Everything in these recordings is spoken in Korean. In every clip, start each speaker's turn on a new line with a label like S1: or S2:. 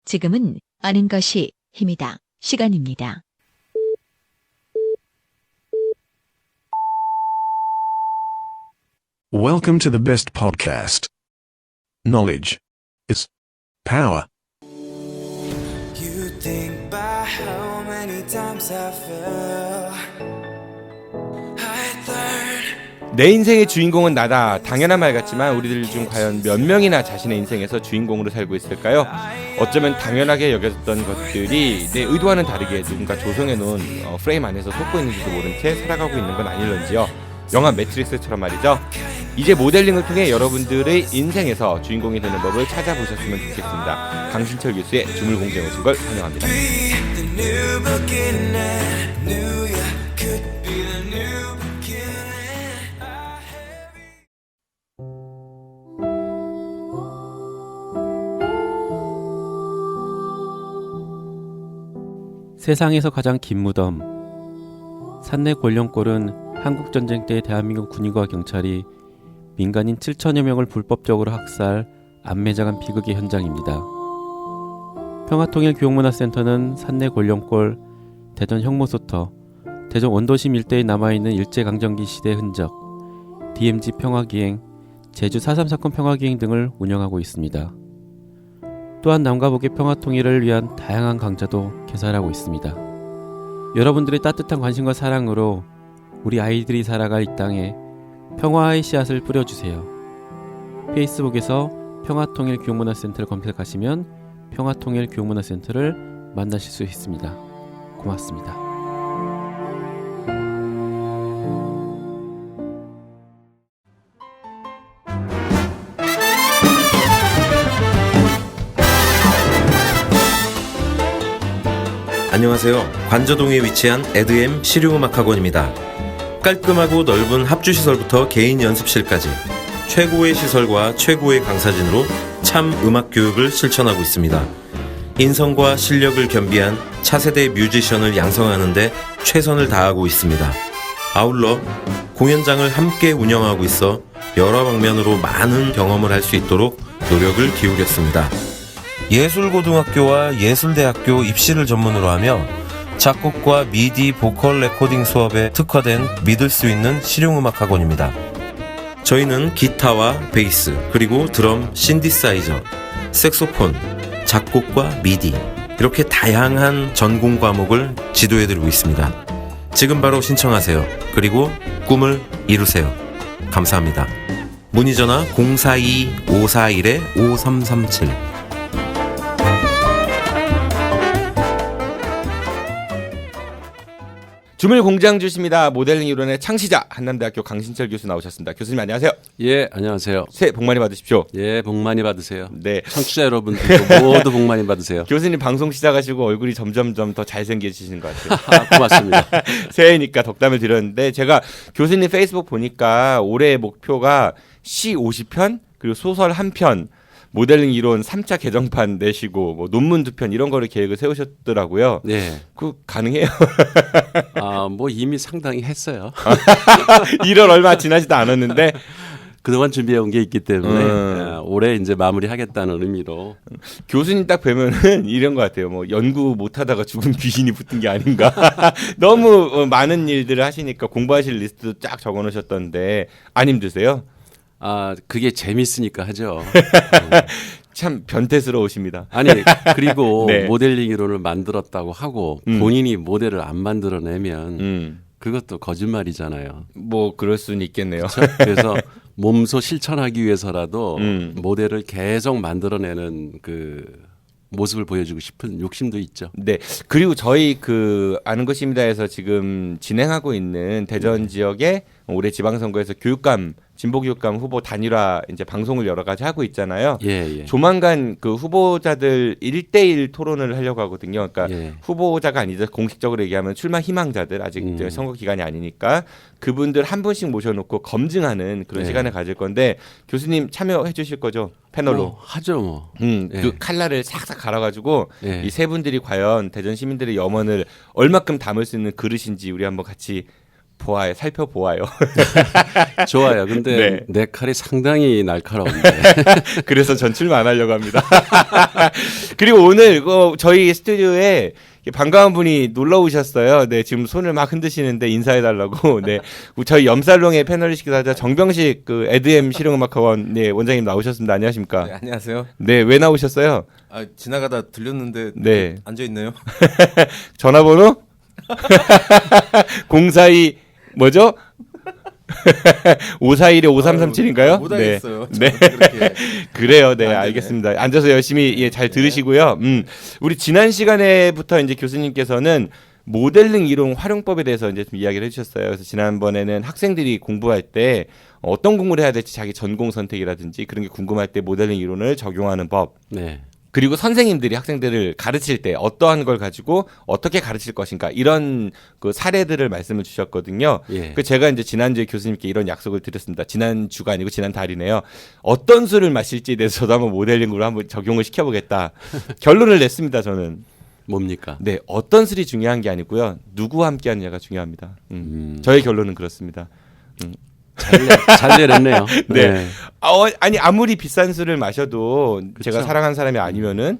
S1: 지금은 아는 것이 힘이다. 시간입니다.
S2: Welcome to the best podcast. Knowledge is power.
S3: You think about how many times I fell. I learned.
S4: 내 인생의 주인공은 나다. 당연한 말 같지만 우리들 중 과연 몇 명이나 자신의 인생에서 주인공으로 살고 있을까요? 어쩌면 당연하게 여겼던 것들이 내 의도와는 다르게 누군가 조성해놓은 프레임 안에서 속고 있는지도 모른 채 살아가고 있는 건 아닐런지요. 영화 매트릭스처럼 말이죠. 이제 모델링을 통해 여러분들의 인생에서 주인공이 되는 법을 찾아보셨으면 좋겠습니다. 강신철 교수의 주물 공장에 오신 걸 환영합니다.
S3: The new beginning. New year could be the new beginning.
S5: 세상에서 가장 긴 무덤. 산내 권령골은 한국전쟁 때 대한민국 군인과 경찰이 민간인 7천여 명을 불법적으로 학살, 안매장한 비극의 현장입니다. 평화통일교육문화센터는 산내 권령골, 대전 형모소터, 대전 원도심 일대에 남아있는 일제강점기 시대 흔적, DMZ 평화기행, 제주 4.3 사건 평화기행 등을 운영하고 있습니다. 또한 남과 북의 평화통일을 위한 다양한 강좌도 개설하고 있습니다. 여러분들의 따뜻한 관심과 사랑으로 우리 아이들이 살아갈 이 땅에 평화의 씨앗을 뿌려주세요. 페이스북에서 평화통일교육문화센터를 검색하시면 평화통일교육문화센터를 만나실 수 있습니다. 고맙습니다.
S6: 안녕하세요. 관저동에 위치한 에드엠 실용음악학원입니다. 깔끔하고 넓은 합주시설부터 개인 연습실까지 최고의 시설과 최고의 강사진으로 참 음악교육을 실천하고 있습니다. 인성과 실력을 겸비한 차세대 뮤지션을 양성하는 데 최선을 다하고 있습니다. 아울러 공연장을 함께 운영하고 있어 여러 방면으로 많은 경험을 할 수 있도록 노력을 기울였습니다. 예술고등학교와 예술대학교 입시를 전문으로 하며 작곡과 미디 보컬 레코딩 수업에 특화된 믿을 수 있는 실용음악학원입니다. 저희는 기타와 베이스, 그리고 드럼, 신디사이저, 색소폰, 작곡과 미디 이렇게 다양한 전공 과목을 지도해드리고 있습니다. 지금 바로 신청하세요. 그리고 꿈을 이루세요. 감사합니다. 문의전화 042-541-5337.
S4: 주물 공장 주십니다. 모델링 이론의 창시자 한남대학교 강신철 교수 나오셨습니다. 교수님 안녕하세요.
S7: 예, 안녕하세요.
S4: 새해 복 많이 받으십시오.
S7: 예, 복 많이 받으세요.
S4: 네.
S7: 청취자 여러분들도 모두 복 많이 받으세요.
S4: 교수님 방송 시작하시고 얼굴이 점점점 더 잘생겨지시는 것 같아요.
S7: 고맙습니다.
S4: 새해니까 덕담을 드렸는데 제가 교수님 페이스북 보니까 올해의 목표가 시 50편 그리고 소설 1편 모델링 이론 3차 개정판 내시고 뭐 논문 2편 이런 거를 계획을 세우셨더라고요.
S7: 네.
S4: 그 가능해요?
S7: 뭐 이미 상당히 했어요.
S4: 1월 얼마 지나지도 않았는데
S7: 그동안 준비해온 게 있기 때문에 올해 이제 마무리하겠다는 의미로.
S4: 교수님 딱 뵈면은 이런 것 같아요. 뭐 연구 못하다가 죽은 귀신이 붙은 게 아닌가. 너무 많은 일들을 하시니까 공부하실 리스트도 쫙 적어놓으셨던데 안 힘드세요?
S7: 그게 재밌으니까 하죠.
S4: 참 변태스러우십니다.
S7: 아니, 그리고
S4: 네.
S7: 모델링 이론을 만들었다고 하고 본인이 모델을 안 만들어내면 그것도 거짓말이잖아요.
S4: 뭐 그럴 수는 있겠네요.
S7: 그렇죠? 그래서 몸소 실천하기 위해서라도 모델을 계속 만들어내는 그 모습을 보여주고 싶은 욕심도 있죠.
S4: 네. 그리고 저희 그 아는 것입니다에서 지금 진행하고 있는 대전 지역의 올해 지방선거에서 교육감 진보교육감 후보 단일화 이제 방송을 여러 가지 하고 있잖아요.
S7: 예.
S4: 조만간 그 후보자들 1대1 토론을 하려고 하거든요. 그러니까
S7: 예.
S4: 후보자가 아니죠. 공식적으로 얘기하면 출마 희망자들 아직 선거 기간이 아니니까 그분들 한 분씩 모셔놓고 검증하는 그런
S7: 예.
S4: 시간을 가질 건데 교수님 참여해 주실 거죠? 패널로.
S7: 하죠 뭐.
S4: 그
S7: 예.
S4: 칼날을 싹싹 갈아가지고
S7: 예.
S4: 이 세 분들이 과연 대전 시민들의 염원을 얼마큼 담을 수 있는 그릇인지 우리 한번 같이 살펴보아요.
S7: 좋아요. 근데
S4: 네.
S7: 내 칼이 상당히 날카로운데.
S4: 그래서 전출만 안 하려고 합니다. 그리고 오늘 저희 스튜디오에 반가운 분이 놀러 오셨어요. 네, 지금 손을 막 흔드시는데 인사해달라고. 네, 저희 염살롱의 패널리스트기도 하자 정병식 그 에드엠 실용음악학원 네, 원장님 나오셨습니다. 안녕하십니까?
S8: 네, 안녕하세요.
S4: 네, 왜 나오셨어요?
S8: 지나가다 들렸는데
S4: 네.
S8: 앉아 있네요.
S4: 전화번호 042 뭐죠? 541에 5337인가요?
S8: 못 하겠어요.
S4: 네. 그래요. 네, 알겠습니다. 앉아서 열심히 잘 들으시고요. 우리 지난 시간에부터 이제 교수님께서는 모델링 이론 활용법에 대해서 이제 좀 이야기를 해주셨어요. 그래서 지난번에는 학생들이 공부할 때 어떤 공부를 해야 될지 자기 전공 선택이라든지 그런 게 궁금할 때 모델링 이론을 적용하는 법.
S7: 네.
S4: 그리고 선생님들이 학생들을 가르칠 때 어떠한 걸 가지고 어떻게 가르칠 것인가 이런 그 사례들을 말씀을 주셨거든요.
S7: 예.
S4: 그 제가 이제 지난주에 교수님께 이런 약속을 드렸습니다. 지난주가 아니고 지난달이네요. 어떤 술을 마실지에 대해서 저도 한번 모델링으로 한번 적용을 시켜보겠다. 결론을 냈습니다. 저는.
S7: 뭡니까?
S4: 네, 어떤 술이 중요한 게 아니고요. 누구와 함께 하느냐가 중요합니다. 저의 결론은 그렇습니다.
S7: 잘 내렸네요.
S4: 네.
S7: 네.
S4: 아니 아무리 비싼 술을 마셔도
S7: 그쵸?
S4: 제가 사랑하는 사람이 아니면은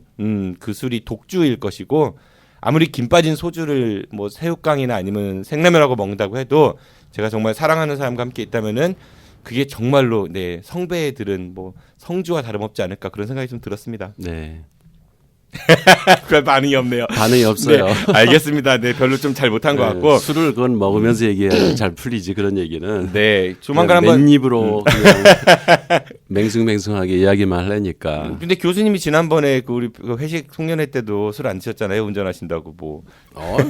S4: 그 술이 독주일 것이고 아무리 김 빠진 소주를 뭐 새우깡이나 아니면 생라면하고 먹는다고 해도 제가 정말 사랑하는 사람과 함께 있다면은 그게 정말로 네 성배에 들은 뭐 성주와 다름없지 않을까 그런 생각이 좀 들었습니다.
S7: 네.
S4: 별 반응이 없네요.
S7: 반응이 없어요.
S4: 네, 알겠습니다. 네, 별로 좀 잘 못한 것 같고.
S7: 술을 그건 먹으면서 얘기해야 잘 풀리지 그런 얘기는.
S4: 네, 조만간 한번.
S7: 맨입으로 그냥 맹숭맹숭하게 이야기만 하려니까.
S4: 근데 교수님이 지난번에 그 우리 그 회식 송년회 때도 술 안 드셨잖아요. 운전하신다고 뭐.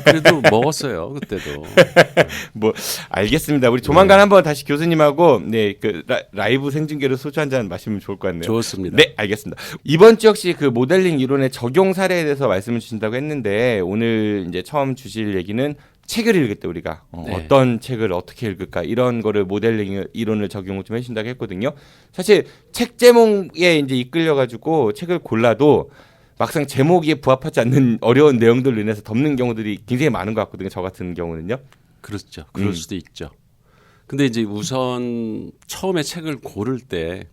S7: 그래도 먹었어요 그때도.
S4: 뭐 알겠습니다. 우리 조만간 한번 다시 교수님하고 네, 그 라이브 생중계로 소주 한 잔 마시면 좋을 것 같네요.
S7: 좋습니다.
S4: 네, 알겠습니다. 이번 주 역시 그 모델링 이론의 적용 사례에 대해서 말씀을 주신다고 했는데 오늘 이제 처음 주실 얘기는 책을 읽을 때 우리가
S7: 네.
S4: 어떤 책을 어떻게 읽을까 이런 거를 모델링 이론을 적용을 좀 해주신다고 했거든요. 사실 책 제목에 이제 이끌려 가지고 책을 골라도 막상 제목에 부합하지 않는 어려운 내용들로 인해서 덮는 경우들이 굉장히 많은 것 같거든요. 저 같은 경우는요.
S7: 그렇죠. 그럴 수도 있죠. 근데 이제 우선 처음에 책을 고를 때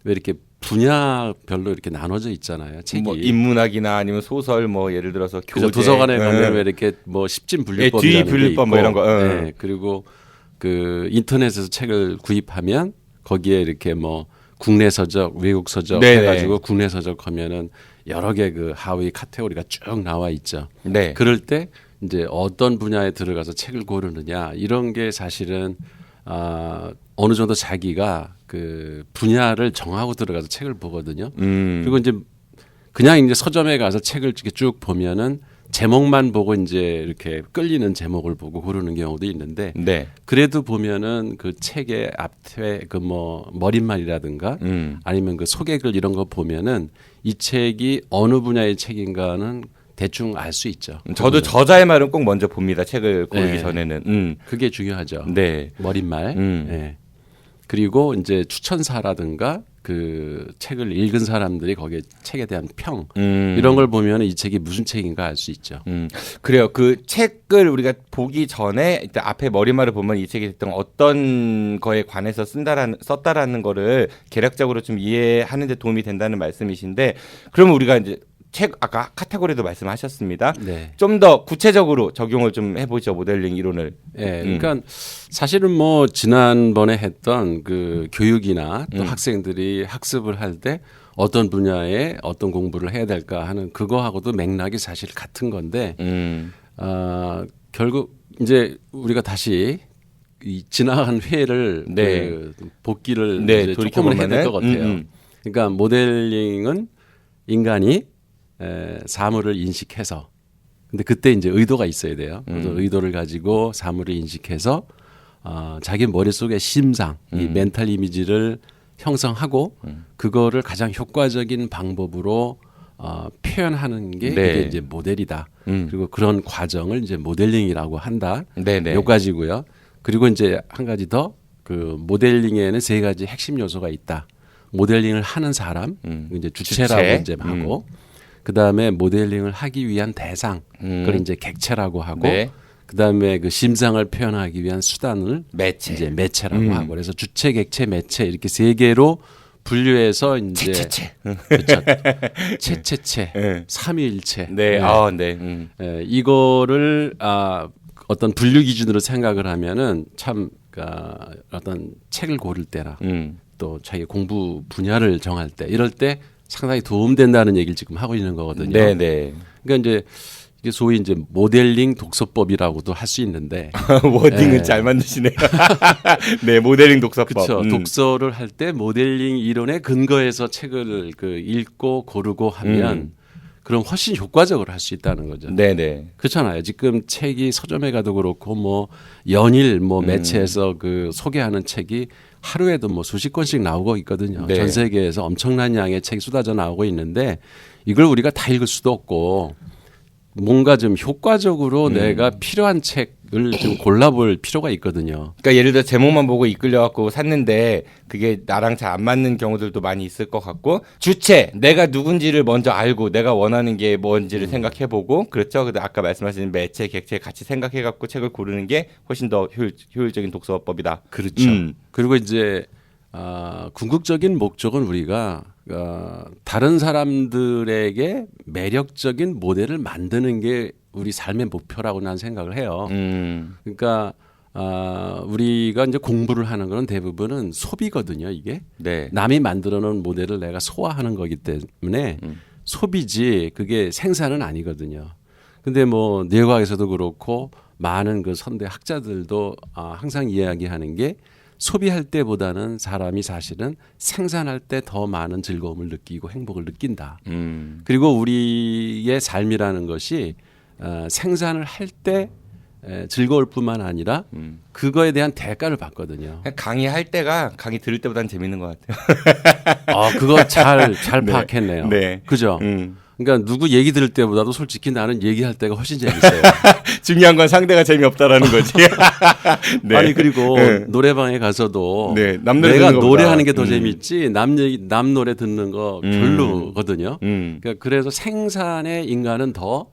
S7: 왜 이렇게 분야별로 이렇게 나눠져 있잖아요. 책이.
S4: 뭐 인문학이나 아니면 소설 뭐 예를 들어서 교재,
S7: 도서관에 가면 왜 이렇게 뭐 십진분류법이라는 게
S4: 뒤분류법
S7: 있고,
S4: 뭐 이런 거.
S7: 네, 그리고 그 인터넷에서 책을 구입하면 거기에 이렇게 뭐 국내 서적, 외국 서적
S4: 네네.
S7: 해가지고 국내 서적 하면은 여러 개 그 하위 카테고리가 쭉 나와 있죠.
S4: 네.
S7: 그럴 때 이제 어떤 분야에 들어가서 책을 고르느냐 이런 게 사실은 어느 정도 자기가 그 분야를 정하고 들어가서 책을 보거든요. 그리고 이제 그냥 이제 서점에 가서 책을 이렇게 쭉 보면은 제목만 보고 이제 이렇게 끌리는 제목을 보고 고르는 경우도 있는데
S4: 네.
S7: 그래도 보면은 그 책의 앞에 그 뭐 머릿말이라든가 아니면 그 소개글 이런 거 보면은 이 책이 어느 분야의 책인가는 대충 알 수 있죠.
S4: 저도 저자의 말은 꼭 먼저 봅니다. 책을 고르기
S7: 네.
S4: 전에는.
S7: 그게 중요하죠.
S4: 네.
S7: 머릿말. 네. 그리고 이제 추천사라든가 그 책을 읽은 사람들이 거기에 책에 대한 평 이런 걸 보면 이 책이 무슨 책인가 알 수 있죠.
S4: 그래요. 그 책을 우리가 보기 전에 일단 앞에 머리말을 보면 이 책이 어떤 거에 관해서 썼다라는 거를 개략적으로 좀 이해하는 데 도움이 된다는 말씀이신데 그러면 우리가 이제 책 아까 카테고리도 말씀하셨습니다.
S7: 네.
S4: 좀 더 구체적으로 적용을 좀 해보죠. 모델링 이론을.
S7: 예, 그러니까 사실은 뭐 지난번에 했던 그 교육이나 또 학생들이 학습을 할 때 어떤 분야에 어떤 공부를 해야 될까 하는 그거하고도 맥락이 사실 같은 건데 결국 이제 우리가 다시 이 지나간 회를
S4: 네.
S7: 그 복귀를
S4: 네,
S7: 이제 조금은 해야 될 것 같아요. 그러니까 모델링은 인간이 사물을 인식해서 근데 그때 이제 의도가 있어야 돼요. 그래서 의도를 가지고 사물을 인식해서 자기 머릿속의 심상, 이 멘탈 이미지를 형성하고 그거를 가장 효과적인 방법으로 표현하는 게
S4: 네.
S7: 이게 이제 모델이다. 그리고 그런 과정을 이제 모델링이라고 한다.
S4: 네네.
S7: 요 가지고요. 그리고 이제 한 가지 더 그 모델링에는 세 가지 핵심 요소가 있다. 모델링을 하는 사람, 이제 주체라고
S4: 주체.
S7: 이제 하고, 그 다음에 모델링을 하기 위한 대상, 그걸 이제 객체라고 하고,
S4: 네.
S7: 그다음에 그 심상을 표현하기 위한 수단을
S4: 매체.
S7: 이제 매체라고 하고 그래서 주체, 객체, 매체 이렇게 세 개로 분류해서 이제 그렇죠. 체체체,
S4: 네.
S7: 삼위일체.
S4: 네. 네.
S7: 이거를 어떤 분류 기준으로 생각을 하면은 참 어떤 책을 고를 때나 또 자기 공부 분야를 정할 때 이럴 때 상당히 도움된다는 얘기를 지금 하고 있는 거거든요.
S4: 네.
S7: 그러니까 이제 이게 소위 이제 모델링 독서법이라고도 할 수 있는데
S4: 워딩은 잘 만드시네요. 네, 모델링 독서법.
S7: 그렇죠. 독서를 할 때 모델링 이론에 근거해서 책을 읽고 고르고 하면 그럼 훨씬 효과적으로 할 수 있다는 거죠.
S4: 네네.
S7: 그렇잖아요. 지금 책이 서점에 가도 그렇고 뭐 연일 뭐 매체에서 그 소개하는 책이 하루에도 뭐 수십 권씩 나오고 있거든요.
S4: 네.
S7: 전 세계에서 엄청난 양의 책이 쏟아져 나오고 있는데 이걸 우리가 다 읽을 수도 없고 뭔가 좀 효과적으로 내가 필요한 책을 좀 골라볼 필요가 있거든요.
S4: 그러니까 예를 들어 제목만 보고 이끌려갖고 샀는데 그게 나랑 잘 안 맞는 경우들도 많이 있을 것 같고 주체 내가 누군지를 먼저 알고 내가 원하는 게 뭔지를 생각해보고 그렇죠. 근데 아까 말씀하신 매체, 객체 같이 생각해갖고 책을 고르는 게 훨씬 더 효율적인 독서법이다.
S7: 그렇죠. 그리고 이제 궁극적인 목적은 우리가 다른 사람들에게 매력적인 모델을 만드는 게 우리 삶의 목표라고 난 생각을 해요. 그러니까 우리가 이제 공부를 하는 거는 대부분은 소비거든요. 이게
S4: 네.
S7: 남이 만들어 놓은 모델을 내가 소화하는 거기 때문에 소비지 그게 생산은 아니거든요. 근데 뭐 뇌과학에서도 그렇고 많은 그 선대 학자들도 항상 이야기하는 게 소비할 때보다는 사람이 사실은 생산할 때 더 많은 즐거움을 느끼고 행복을 느낀다. 그리고 우리의 삶이라는 것이 생산을 할 때 즐거울 뿐만 아니라 그거에 대한 대가를 받거든요.
S4: 강의할 때가 강의 들을 때보다는 재밌는 것 같아요.
S7: 그거 잘
S4: 네.
S7: 파악했네요.
S4: 네.
S7: 그죠? 그러니까 누구 얘기 들을 때보다도 솔직히 나는 얘기할 때가 훨씬 재밌어요.
S4: 중요한 건 상대가 재미없다라는 거지. 네.
S7: 아니 그리고
S4: 네.
S7: 노래방에 가서도
S4: 네, 남 노래
S7: 내가
S4: 듣는 것보다.
S7: 노래하는 게 더 재밌지 남 노래 듣는 거 별로거든요. 그러니까 그래서 생산의 인간은 더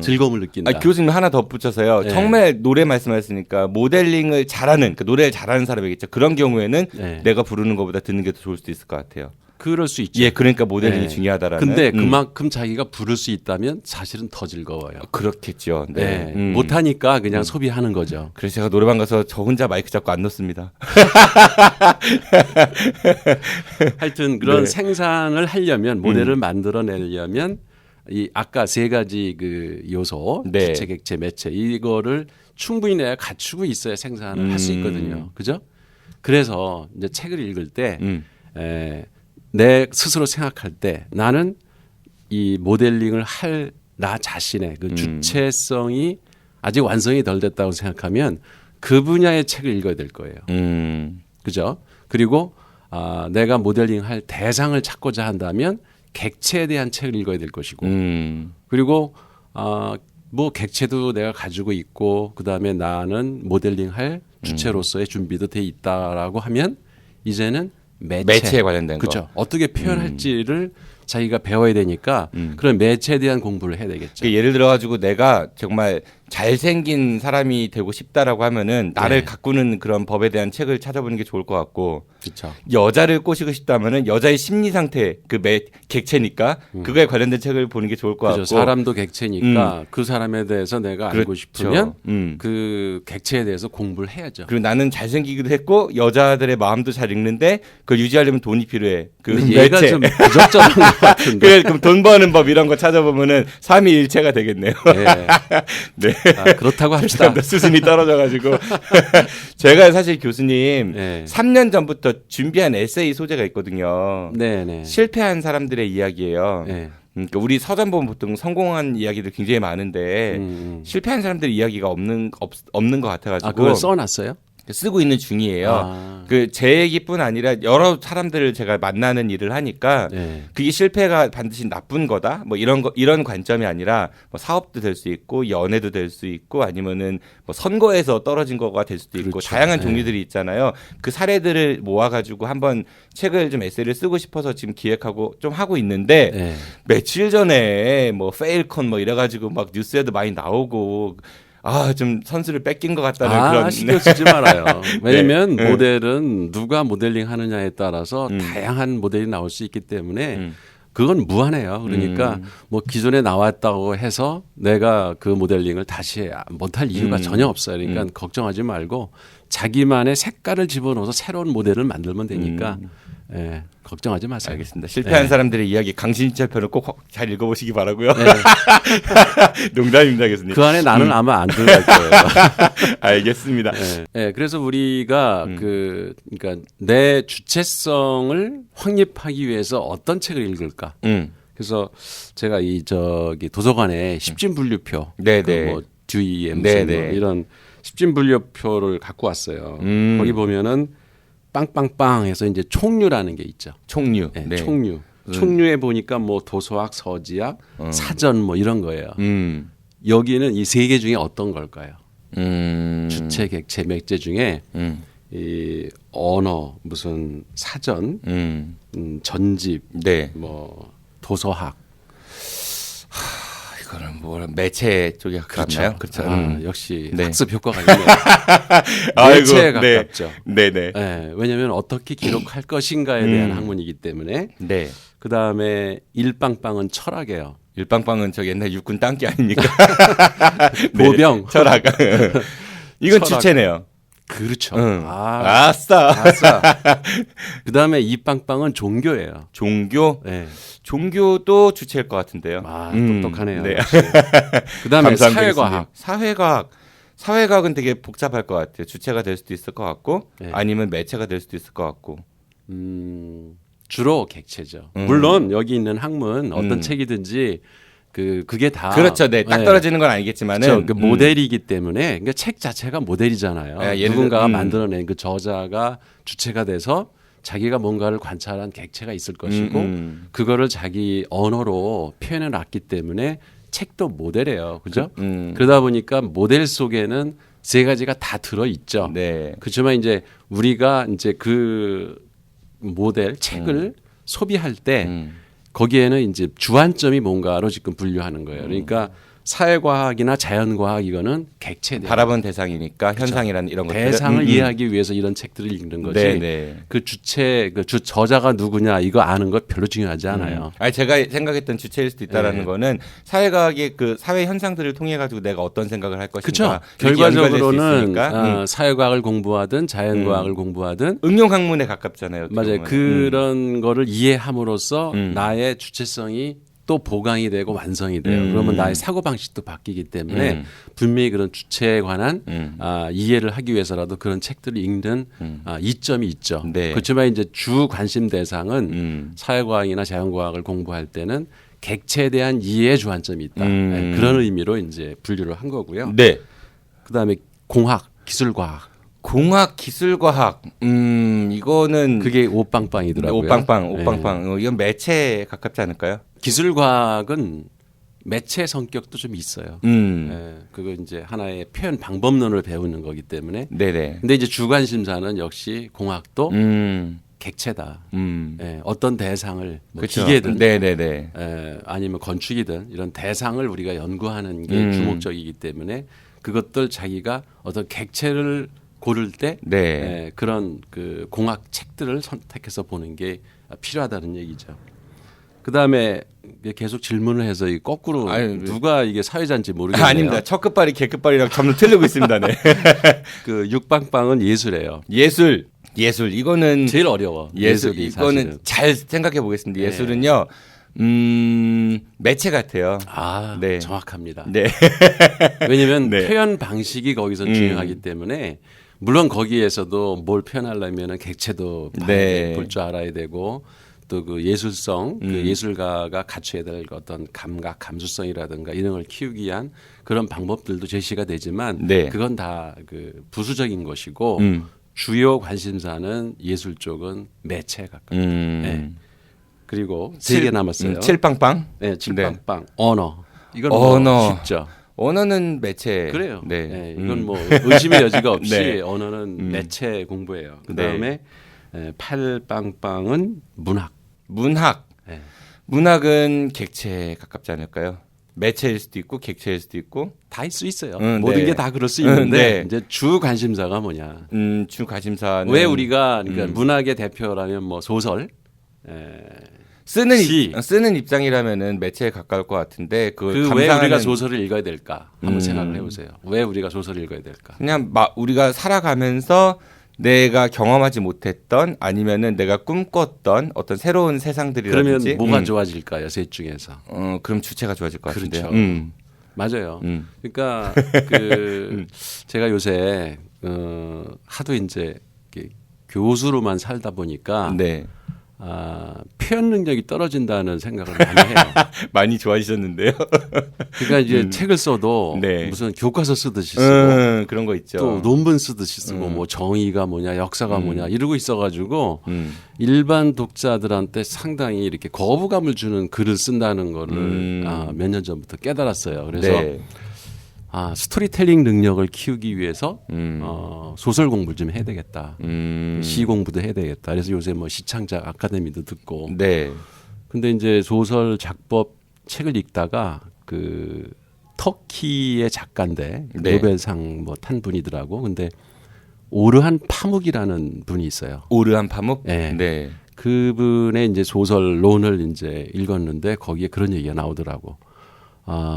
S7: 즐거움을 느낀다.
S4: 교수님 하나 덧붙여서요.
S7: 네.
S4: 정말 노래 말씀하셨으니까 모델링을 잘하는 노래를 잘하는 사람이겠죠. 그런 경우에는
S7: 네.
S4: 내가 부르는 것보다 듣는 게 더 좋을 수도 있을 것 같아요.
S7: 그럴 수 있죠.
S4: 예, 그러니까 모델링이
S7: 네.
S4: 중요하다라는.
S7: 근데 그만큼 자기가 부를 수 있다면 사실은 더 즐거워요.
S4: 그렇겠죠.
S7: 네.
S4: 네.
S7: 못하니까 그냥 소비하는 거죠.
S4: 그래서 제가 노래방 가서 저 혼자 마이크 잡고 안 넣습니다.
S7: 하여튼 그런
S4: 네.
S7: 생산을 하려면 모델을 만들어내려면 이 아까 세 가지 그 요소
S4: 네.
S7: 주체, 객체, 매체 이거를 충분히 내가 갖추고 있어야 생산을 할 수 있거든요. 그죠? 그래서 이제 책을 읽을 때 내 스스로 생각할 때 나는 이 모델링을 할 나 자신의 그 주체성이 아직 완성이 덜 됐다고 생각하면 그 분야의 책을 읽어야 될 거예요. 그죠? 그리고 내가 모델링 할 대상을 찾고자 한다면 객체에 대한 책을 읽어야 될 것이고 그리고 뭐 객체도 내가 가지고 있고 그다음에 나는 모델링 할 주체로서의 준비도 돼 있다라고 하면 이제는
S4: 매체에 관련된
S7: 그렇죠.
S4: 거.
S7: 어떻게 표현할지를 자기가 배워야 되니까 그런 매체에 대한 공부를 해야 되겠죠.
S4: 그러니까 예를 들어 가지고 내가 정말 잘생긴 사람이 되고 싶다라고 하면은 나를
S7: 네.
S4: 가꾸는 그런 법에 대한 책을 찾아보는 게 좋을 것 같고
S7: 그렇죠.
S4: 여자를 꼬시고 싶다면은 여자의 심리 상태 객체니까 그거에 관련된 책을 보는 게 좋을 것
S7: 그죠.
S4: 같고
S7: 사람도 객체니까 그 사람에 대해서 내가 알고
S4: 그렇죠.
S7: 싶으면 그 객체에 대해서 공부를 해야죠.
S4: 그리고 나는 잘생기기도 했고 여자들의 마음도 잘 읽는데 그걸 유지하려면 돈이 필요해. 그
S7: 근데 얘가
S4: 매체.
S7: 좀 부적절한 것 같은데.
S4: 그래, 그럼 돈 버는 법 이런 거 찾아보면은 삼위일체가 되겠네요.
S7: 네.
S4: 네.
S7: 그렇다고 합시다.
S4: 죄송합니다. 수준이 떨어져가지고 제가 사실 교수님
S7: 네.
S4: 3년 전부터 준비한 에세이 소재가 있거든요.
S7: 네네.
S4: 실패한 사람들의 이야기예요.
S7: 네.
S4: 그러니까 우리 서점 보면 보통 성공한 이야기들 굉장히 많은데 실패한 사람들의 이야기가 없는 것 같아가지고
S7: 그걸 써놨어요?
S4: 쓰고 있는 중이에요. 그 제 얘기뿐 아니라 여러 사람들을 제가 만나는 일을 하니까
S7: 네.
S4: 그게 실패가 반드시 나쁜 거다. 뭐 이런 관점이 아니라 뭐 사업도 될 수 있고 연애도 될 수 있고 아니면은 뭐 선거에서 떨어진 거가 될 수도 있고
S7: 그렇죠.
S4: 다양한
S7: 네.
S4: 종류들이 있잖아요. 그 사례들을 모아가지고 한번 책을 좀 에세이를 쓰고 싶어서 지금 기획하고 좀 하고 있는데 며칠 전에 뭐 페일컨 뭐 이래가지고 막 뉴스에도 많이 나오고. 좀 선수를 뺏긴 것 같다는 그런
S7: 신경 쓰지 말아요. 왜냐면
S4: 네.
S7: 모델은 누가 모델링 하느냐에 따라서 다양한 모델이 나올 수 있기 때문에 그건 무한해요. 그러니까 뭐 기존에 나왔다고 해서 내가 그 모델링을 다시 못할 이유가 전혀 없어요. 그러니까 걱정하지 말고 자기만의 색깔을 집어넣어서 새로운 모델을 만들면 되니까 예, 걱정하지 마세요.
S4: 알겠습니다. 실패한 사람들의 이야기 강신철 편을 꼭 잘 읽어보시기 바라고요.
S7: 네.
S4: 농담입니다, 교수님.
S7: 그 안에 나는 아마 안 들어갈 거예요.
S4: 알겠습니다.
S7: 네, 그래서 우리가 그러니까 내 주체성을 확립하기 위해서 어떤 책을 읽을까? 그래서 제가 이 저기 도서관에 십진분류표,
S4: 네네.
S7: 그뭐 듀이, 엠슨
S4: 네네.
S7: 뭐 이런 십진분류표를 갖고 왔어요. 거기 보면은 빵빵빵해서 이제 총류라는 게 있죠.
S4: 총류.
S7: 네,
S4: 네.
S7: 총류. 총류에 보니까 뭐 도서학, 서지학, 사전 뭐 이런 거예요. 여기는 이 세 개 중에 어떤 걸까요? 주체, 객체, 맥체 중에 이 언어, 무슨 사전, 전집,
S4: 네.
S7: 뭐 도서학.
S4: 이거는 뭐 매체 쪽에 가깝나요? 그렇죠.
S7: 역시
S4: 네.
S7: 학습 효과가 있네요.
S4: 아이고,
S7: 매체에
S4: 네.
S7: 가깝죠.
S4: 네네.
S7: 네, 왜냐하면 어떻게 기록할 것인가에 대한 학문이기 때문에.
S4: 네.
S7: 그 다음에 일빵빵은 철학이에요.
S4: 일빵빵은 저 옛날 육군 땅기 아닙니까?
S7: 보병.
S4: 네, 철학. 이건
S7: 철학.
S4: 주체네요.
S7: 그렇죠.
S4: 아싸.
S7: 아싸. 그 다음에 이빵빵은 종교예요.
S4: 종교.
S7: 네.
S4: 종교도 주체일 것 같은데요.
S7: 똑똑하네요.
S4: 네.
S7: 그 다음에
S4: 감사드리겠습니다.
S7: 사회과학.
S4: 사회과학은 되게 복잡할 것 같아요. 주체가 될 수도 있을 것 같고,
S7: 네.
S4: 아니면 매체가 될 수도 있을 것 같고.
S7: 주로 객체죠. 물론 여기 있는 학문 어떤 책이든지 그게 다
S4: 그렇죠. 네. 딱 떨어지는 건 아니겠지만은.
S7: 그렇죠. 그 모델이기 때문에 그러니까 책 자체가 모델이잖아요.
S4: 네, 예를
S7: 누군가가
S4: 들어,
S7: 만들어낸 그 저자가 주체가 돼서 자기가 뭔가를 관찰한 객체가 있을 것이고 그거를 자기 언어로 표현해 놨기 때문에 책도 모델이에요. 그죠? 그러다 보니까 모델 속에는 세 가지가 다 들어 있죠.
S4: 네.
S7: 그렇지만 이제 우리가 이제 그 모델 책을 소비할 때 거기에는 이제 주안점이 뭔가로 지금 분류하는 거예요. 그러니까 사회과학이나 자연과학 이거는 객체
S4: 바라본 대상이니까 현상이라는 이런 것들
S7: 대상을 이해하기 위해서 이런 책들을 읽는 거지.
S4: 네.
S7: 그 주체 그 저자가 누구냐 이거 아는 거 별로 중요하지 않아요.
S4: 아니 제가 생각했던 주체일 수도 있다라는
S7: 네.
S4: 거는 사회과학의 그 사회 현상들을 통해 가지고 내가 어떤 생각을 할 것인가.
S7: 그렇죠. 결과적으로는 사회과학을 공부하든 자연과학을 공부하든
S4: 응용 학문에 가깝잖아요.
S7: 맞아요. 그런 거를 이해함으로써 나의 주체성이 또 보강이 되고 완성이 돼요. 그러면 나의 사고 방식도 바뀌기 때문에 분명히 그런 주체에 관한 이해를 하기 위해서라도 그런 책들을 읽는 이점이 있죠.
S4: 네.
S7: 그렇지만 이제 주 관심 대상은 사회과학이나 자연과학을 공부할 때는 객체에 대한 이해의 주안점이 있다. 네, 그런 의미로 이제 분류를 한 거고요.
S4: 네.
S7: 그다음에 공학, 기술과학.
S4: 공학, 기술과학. 이거는
S7: 그게 오빵빵이더라고요.
S4: 오빵빵. 이건 매체에 가깝지 않을까요?
S7: 기술과학은 매체 성격도 좀 있어요. 그거 이제 하나의 표현 방법론을 배우는 거기 때문에.
S4: 네네.
S7: 근데 이제 주관심사는 역시 공학도 객체다. 어떤 대상을 뭐
S4: 그쵸.
S7: 기계든,
S4: 네네네.
S7: 아니면 건축이든 이런 대상을 우리가 연구하는 게 주목적이기 때문에 그것들 자기가 어떤 객체를 고를 때
S4: 네.
S7: 그런 그 공학 책들을 선택해서 보는 게 필요하다는 얘기죠. 그 다음에 계속 질문을 해서 이 거꾸로 누가 이게 사회자인지 모르겠네요.
S4: 아닙니다. 첫 끝발이 개 끝발이랑 점점 틀리고 있습니다. 네.
S7: 그 육빵빵은 예술이에요.
S4: 예술 이거는
S7: 제일 어려워.
S4: 예술이 이거는
S7: 사실은.
S4: 잘 생각해 보겠습니다.
S7: 네.
S4: 예술은요. 매체 같아요. 네.
S7: 정확합니다.
S4: 네.
S7: 왜냐하면
S4: 네.
S7: 표현 방식이 거기서 중요하기 때문에 물론 거기에서도 뭘 표현하려면 객체도
S4: 네.
S7: 볼 줄 알아야 되고 또 그 예술성, 그 예술가가 갖춰야 될 어떤 감각, 감수성이라든가 이런 걸 키우기 위한 그런 방법들도 제시가 되지만
S4: 네.
S7: 그건 다 그 부수적인 것이고 주요 관심사는 예술 쪽은 매체에 가깝다. 네. 그리고 3개 남았어요.
S4: 칠빵빵.
S7: 네, 칠빵빵. 언어. 이건
S4: 언어.
S7: 뭐 쉽죠.
S4: 언어는 매체.
S7: 그래요.
S4: 네.
S7: 네, 이건 뭐 의심의 여지가 없이
S4: 네.
S7: 언어는 매체 공부예요.
S4: 네.
S7: 그다음에 팔빵빵은 문학. 네.
S4: 문학은 객체에 가깝지 않을까요? 매체일 수도 있고 객체일 수도 있고.
S7: 다 할 수 있어요.
S4: 네.
S7: 모든 게 다 그럴 수 있는데
S4: 네.
S7: 이제 주 관심사가 뭐냐?
S4: 주 관심사는
S7: 왜 우리가 그러니까 문학의 대표라면 뭐 소설,
S4: 쓰는 입장이라면은 매체에 가까울 것 같은데
S7: 그 왜 우리가 소설을 읽어야 될까? 한번 생각을 해보세요. 왜 우리가 소설을 읽어야 될까?
S4: 그냥 우리가 살아가면서 내가 경험하지 못했던 아니면은 내가 꿈꿨던 어떤 새로운 세상들이라든지
S7: 그러면 뭐가 좋아질까요? 셋 중에서.
S4: 그럼 주체가 좋아질 것
S7: 그렇죠.
S4: 같은데요.
S7: 맞아요. 그러니까 제가 요새 하도 이제 교수로만 살다 보니까
S4: 네.
S7: 표현 능력이 떨어진다는 생각을 많이 해요.
S4: 많이 좋아지셨는데요.
S7: 그러니까 이제 책을 써도
S4: 네.
S7: 무슨 교과서 쓰듯이 쓰고
S4: 그런 거 있죠.
S7: 또 논문 쓰듯이 쓰고 뭐 정의가 뭐냐 역사가 뭐냐 이러고 있어가지고 일반 독자들한테 상당히 이렇게 거부감을 주는 글을 쓴다는 거를 몇 년 전부터 깨달았어요. 그래서
S4: 네.
S7: 스토리텔링 능력을 키우기 위해서 소설 공부를 좀 해야 되겠다. 시 공부도 해야 되겠다. 그래서 요새 뭐 시창작 아카데미도 듣고.
S4: 네.
S7: 근데 이제 소설 작법 책을 읽다가 그 터키의 작가인데
S4: 네.
S7: 노벨상 뭐 탄 분이더라고. 근데 오르한 파묵이라는 분이 있어요.
S4: 오르한 파묵?
S7: 네.
S4: 네.
S7: 그분의 이제 소설론을 이제 읽었는데 거기에 그런 얘기가 나오더라고.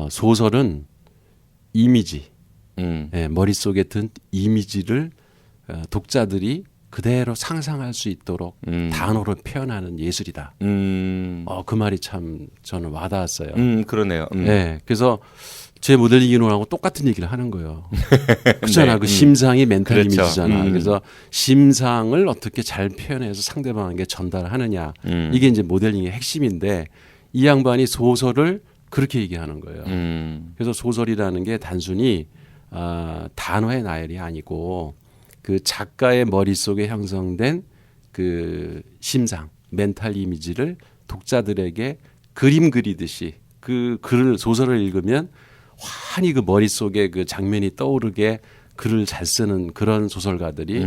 S7: 소설은 이미지, 머릿속에 든 이미지를 독자들이 그대로 상상할 수 있도록 단어로 표현하는 예술이다. 그 말이 참 저는 와닿았어요.
S4: 그러네요.
S7: 네, 그래서 제 모델링 이론하고 똑같은 얘기를 하는 거예요. 그렇잖아.
S4: 네.
S7: 그 심상이 멘탈
S4: 그렇죠.
S7: 이미지잖아. 그래서 심상을 어떻게 잘 표현해서 상대방에게 전달하느냐. 이게 이제 모델링의 핵심인데 이 양반이 소설을 그렇게 얘기하는 거예요. 그래서 소설이라는 게 단순히 단어의 나열이 아니고 그 작가의 머릿속에 형성된 그 심상, 멘탈 이미지를 독자들에게 그림 그리듯이 그 글을 소설을 읽으면 환히 그 머릿속에 그 장면이 떠오르게 글을 잘 쓰는 그런 소설가들이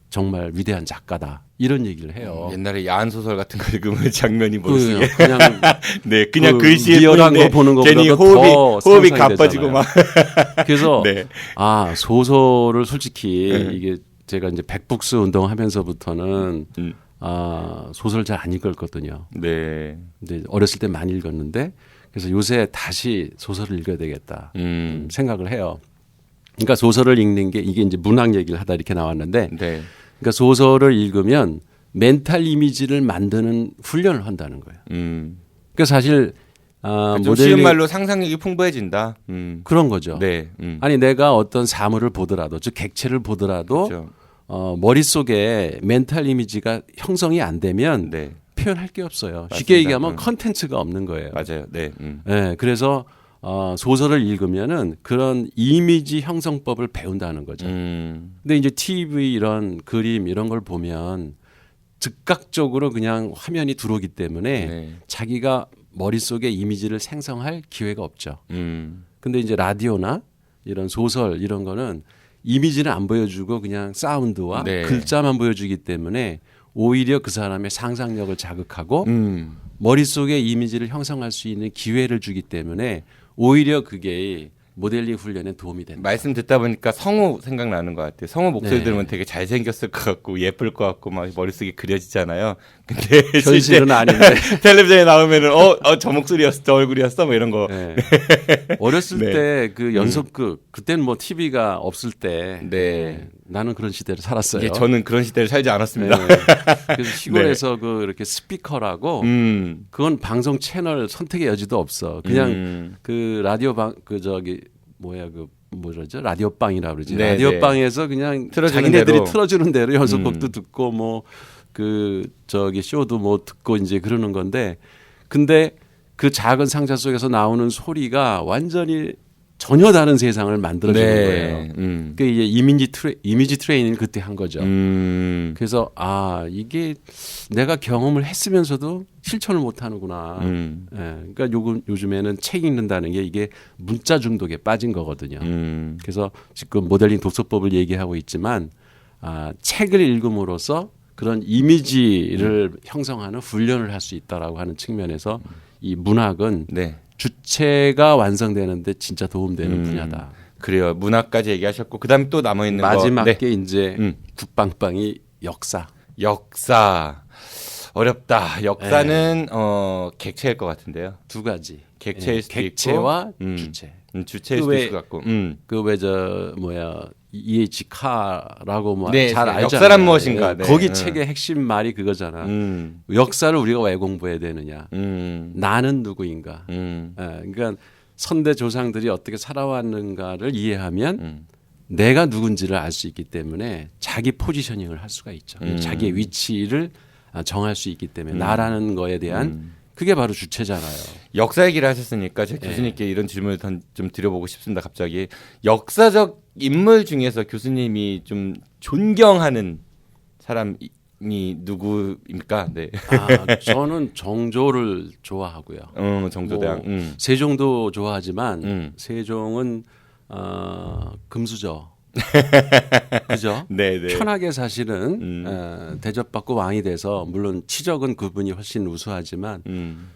S7: 정말 위대한 작가다. 이런 얘기를 해요.
S4: 옛날에 야한 소설 같은 거 읽으면 장면이 머릿속에
S7: 그냥
S4: 네, 그냥
S7: 그
S4: 글씨에
S7: 리얼한 거 보는 것보다
S4: 괜히
S7: 더
S4: 호흡이
S7: 상상이
S4: 가빠지고
S7: 되잖아요.
S4: 막
S7: 그래서
S4: 네.
S7: 소설을 솔직히 이게 제가 이제 백북스 운동하면서부터는 소설 잘 안 읽었거든요.
S4: 네.
S7: 근데 어렸을 때 많이 읽었는데 그래서 요새 다시 소설을 읽어야 되겠다 생각을 해요. 그러니까 소설을 읽는 게 이게 이제 문학 얘기를 하다 이렇게 나왔는데
S4: 네.
S7: 그러니까 소설을 읽으면 멘탈 이미지를 만드는 훈련을 한다는 거예요. 그러니까 사실
S4: 좀 쉬운 말로 상상력이 풍부해진다.
S7: 그런 거죠.
S4: 네.
S7: 아니 내가 어떤 사물을 보더라도 즉 객체를 보더라도
S4: 그렇죠.
S7: 머릿속에 멘탈 이미지가 형성이 안 되면
S4: 네.
S7: 표현할 게 없어요.
S4: 맞습니다.
S7: 쉽게 얘기하면 컨텐츠가 없는 거예요.
S4: 맞아요. 네.
S7: 네, 그래서 소설을 읽으면은 그런 이미지 형성법을 배운다는 거죠. 근데 이제 TV 이런 그림 이런 걸 보면 즉각적으로 그냥 화면이 들어오기 때문에
S4: 네.
S7: 자기가 머릿속에 이미지를 생성할 기회가 없죠. 근데 이제 라디오나 이런 소설 이런 거는 이미지는 안 보여주고 그냥 사운드와
S4: 네.
S7: 글자만 보여주기 때문에 오히려 그 사람의 상상력을 자극하고 머릿속에 이미지를 형성할 수 있는 기회를 주기 때문에 오히려 그게 모델링 훈련에 도움이 된다.
S4: 말씀 듣다 보니까 성우 생각나는 것 같아요. 성우 목소리
S7: 네.
S4: 들으면 되게 잘생겼을 것 같고 예쁠 것 같고 막 머릿속에 그려지잖아요. 근데
S7: 현실은 아닌데.
S4: 텔레비전에 나오면은 저 목소리였어, 저 얼굴이었어, 뭐 이런 거.
S7: 네. 어렸을
S4: 네.
S7: 때 그 연속극 그때는 뭐 TV가 없을 때
S4: 네.
S7: 나는 그런 시대를 살았어요.
S4: 예, 저는 그런 시대를 살지 않았습니다.
S7: 네. 그래서 시골에서 그 이렇게 스피커라고 그건 방송 채널 선택의 여지도 없어. 그냥 그 라디오 그 저기 뭐야 그 뭐죠 라디오 빵이라 그러지.
S4: 네,
S7: 라디오
S4: 네.
S7: 빵에서 그냥
S4: 틀어주는
S7: 자기네들이
S4: 대로.
S7: 틀어주는 대로 연속곡도 듣고 뭐 그 저기 쇼도 뭐 듣고 이제 그러는 건데 근데 그 작은 상자 속에서 나오는 소리가 완전히 전혀 다른 세상을 만들어주는
S4: 네.
S7: 거예요. 그 이제 이미지 트레이닝을 그때 한 거죠. 그래서 이게 내가 경험을 했으면서도 실천을 못 하는구나. 예, 그러니까 요즘에는 책 읽는다는 게 이게 문자 중독에 빠진 거거든요. 그래서 지금 모델링 독서법을 얘기하고 있지만 책을 읽음으로써 그런 이미지를 형성하는 훈련을 할 수 있다라고 하는 측면에서 이 문학은
S4: 네.
S7: 주체가 완성되는데 진짜 도움되는 분야다.
S4: 그래요. 문학까지 얘기하셨고 그다음에 또 남아 있는
S7: 마지막
S4: 거. 네.
S7: 게 이제 국방방이 역사.
S4: 역사 어렵다. 역사는 객체일 것 같은데요.
S7: 두 가지.
S4: 객체일 수도
S7: 객체와
S4: 있고,
S7: 주체.
S4: 주체일
S7: 그
S4: 수도
S7: 왜-
S4: 있을 것 같고.
S7: 그 왜 저 뭐야 이에이치 카라고 뭐
S4: 네,
S7: 잘
S4: 네.
S7: 알잖아요.
S4: 역사란 무엇인가. 네.
S7: 거기 책의 핵심 말이 그거잖아. 역사를 우리가 왜 공부해야 되느냐. 나는 누구인가. 그러니까 선대 조상들이 어떻게 살아왔는가를 이해하면 내가 누군지를 알 수 있기 때문에 자기 포지셔닝을 할 수가 있죠. 자기의 위치를 정할 수 있기 때문에 나라는 거에 대한 그게 바로 주체잖아요.
S4: 역사 얘기를 하셨으니까 제가 교수님께 이런 질문을 좀 드려보고 싶습니다. 갑자기 역사적 인물 중에서 교수님이 좀 존경하는 사람이 누구입니까? 네.
S7: 저는 정조를 좋아하고요.
S4: 정조대왕.
S7: 뭐 세종도 좋아하지만
S4: 음.
S7: 세종은 금수저. 그죠?
S4: 네네.
S7: 편하게 사실은 대접받고 왕이 돼서 물론 치적은 그분이 훨씬 우수하지만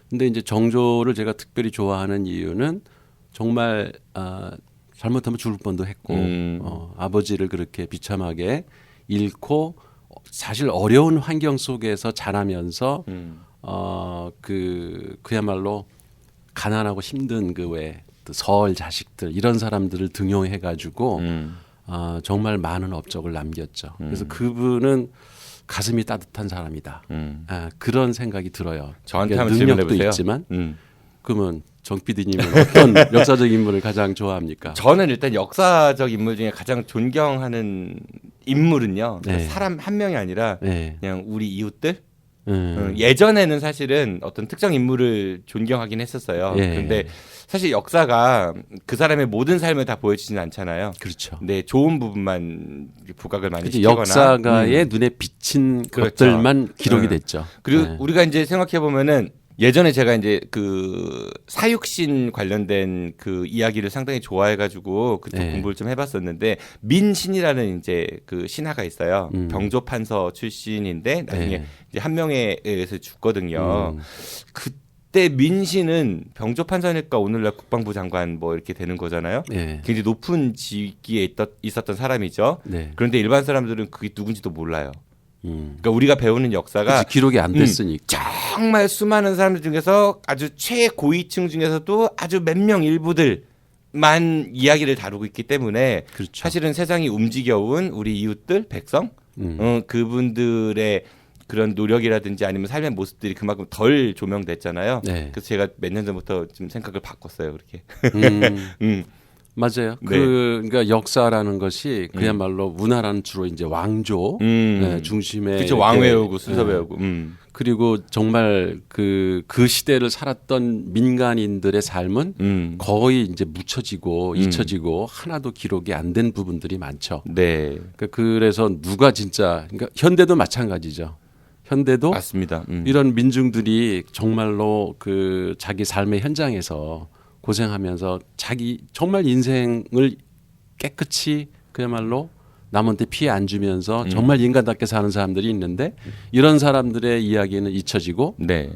S7: 근데 이제 정조를 제가 특별히 좋아하는 이유는 정말 잘못하면 죽을 뻔도 했고 아버지를 그렇게 비참하게 잃고 사실 어려운 환경 속에서 자라면서 그야말로 가난하고 힘든 그 외 서울 자식들 이런 사람들을 등용해 가지고 정말 많은 업적을 남겼죠. 그래서 그분은 가슴이 따뜻한 사람이다. 그런 생각이 들어요.
S4: 저한테
S7: 그러니까
S4: 한번 질문해
S7: 능력도
S4: 보세요.
S7: 있지만 그러면 정 PD님은 어떤 역사적 인물을 가장 좋아합니까?
S4: 저는 일단 역사적 인물 중에 가장 존경하는 인물은요.
S7: 네.
S4: 사람 한 명이 아니라
S7: 네.
S4: 그냥 우리 이웃들. 예전에는 사실은 어떤 특정 인물을 존경하긴 했었어요.
S7: 예.
S4: 근데 사실 역사가 그 사람의 모든 삶을 다 보여주지는 않잖아요.
S7: 그렇죠.
S4: 네, 좋은 부분만 부각을 많이
S7: 그치,
S4: 시키거나.
S7: 역사가의 눈에 비친
S4: 그렇죠.
S7: 것들만 기록이
S4: 네.
S7: 됐죠.
S4: 그리고
S7: 네.
S4: 우리가 이제 생각해 보면은 예전에 제가 이제 그 사육신 관련된 그 이야기를 상당히 좋아해가지고 그쪽
S7: 네.
S4: 공부를 좀 해봤었는데 민신이라는 이제 그 신하가 있어요. 병조판서 출신인데 나중에
S7: 네.
S4: 이제 한 명에 의해서 죽거든요. 그때 민신은 병조판서니까 오늘날 국방부 장관 뭐 이렇게 되는 거잖아요.
S7: 네.
S4: 굉장히 높은 직위에 있었던 사람이죠.
S7: 네.
S4: 그런데 일반 사람들은 그게 누군지도 몰라요. 그러니까 우리가 배우는 역사가
S7: 그치, 기록이 안 됐으니까.
S4: 정말 수많은 사람들 중에서 아주 최고위층 중에서도 아주 몇 명 일부들만 이야기를 다루고 있기 때문에
S7: 그렇죠.
S4: 사실은 세상이 움직여온 우리 이웃들 백성 그분들의 그런 노력이라든지 아니면 삶의 모습들이 그만큼 덜 조명됐잖아요.
S7: 네.
S4: 그래서 제가 몇 년 전부터 좀 생각을 바꿨어요. 그렇게.
S7: 맞아요.
S4: 네.
S7: 그러니까 역사라는 것이 그야말로 문화라는 주로 이제 왕조 네, 중심에
S4: 그렇죠. 왕
S7: 이렇게,
S4: 외우고 순서
S7: 네.
S4: 외우고.
S7: 그리고 정말 그 시대를 살았던 민간인들의 삶은 거의 이제 묻혀지고 잊혀지고 하나도 기록이 안 된 부분들이 많죠.
S4: 네.
S7: 그래서 누가 진짜 그러니까 현대도 마찬가지죠. 현대도
S4: 맞습니다.
S7: 이런 민중들이 정말로 그 자기 삶의 현장에서 고생하면서 자기 정말 인생을 깨끗이 그야말로 남한테 피해 안 주면서 정말 인간답게 사는 사람들이 있는데 이런 사람들의 이야기는 잊혀지고
S4: 네.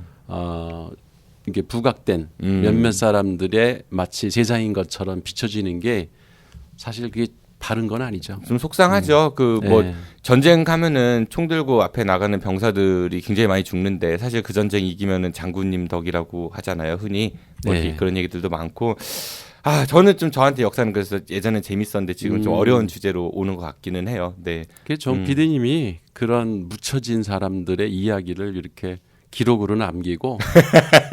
S7: 이게 부각된 몇몇 사람들의 마치 세상인 것처럼 비춰지는 게 사실 그게 바른 건 아니죠.
S4: 좀 속상하죠. 그 뭐
S7: 네.
S4: 전쟁 가면은 총 들고 앞에 나가는 병사들이 굉장히 많이 죽는데 사실 그 전쟁 이기면은 장군님 덕이라고 하잖아요. 흔히 뭐
S7: 네.
S4: 그런 얘기들도 많고. 저는 좀 저한테 역사는 그래서 예전엔 재밌었는데 지금 좀 어려운 주제로 오는 것 같기는 해요. 네.
S7: 그 정 PD님이 그런 묻혀진 사람들의 이야기를 이렇게 기록으로 남기고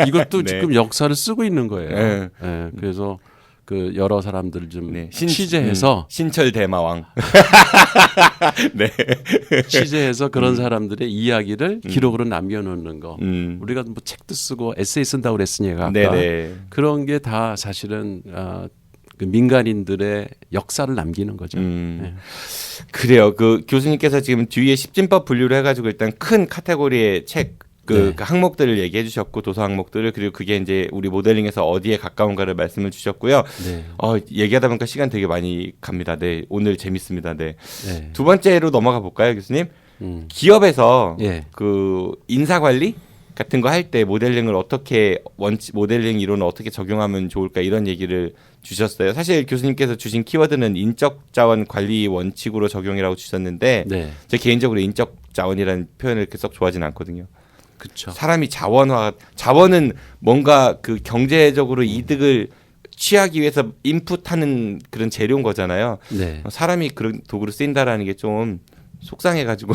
S7: 이것도
S4: 네.
S7: 지금 역사를 쓰고 있는 거예요.
S4: 네.
S7: 네, 그래서 그 여러 사람들 좀
S4: 네.
S7: 취재해서
S4: 신철 대마왕. 네.
S7: 취재해서 그런 사람들의 이야기를 기록으로 남겨놓는 거. 우리가 뭐 책도 쓰고 에세이 쓴다고 그랬으니까 아까
S4: 네네.
S7: 그런 게 다 사실은 그 민간인들의 역사를 남기는 거죠. 네.
S4: 그래요. 그 교수님께서 지금 뒤에 십진법 분류를 해가지고 일단 큰 카테고리의 책. 그 항목들을 얘기해 주셨고 도서 항목들을 그리고 그게 이제 우리 모델링에서 어디에 가까운가를 말씀을 주셨고요.
S7: 네.
S4: 얘기하다 보니까 시간 되게 많이 갑니다. 네, 오늘 재밌습니다. 네.
S7: 네.
S4: 두 번째로 넘어가 볼까요, 교수님? 기업에서
S7: 예.
S4: 그 인사 관리 같은 거 할 때 모델링을 어떻게 모델링 이론을 어떻게 적용하면 좋을까 이런 얘기를 주셨어요. 사실 교수님께서 주신 키워드는 인적 자원 관리 원칙으로 적용이라고 주셨는데
S7: 네.
S4: 제 개인적으로 인적 자원이라는 표현을 그렇게 썩 좋아하지는 않거든요.
S7: 그렇죠.
S4: 사람이 자원은 뭔가 그 경제적으로 이득을 취하기 위해서 인풋하는 그런 재료인 거잖아요.
S7: 네.
S4: 사람이 그런 도구로 쓰인다라는 게 좀 속상해가지고.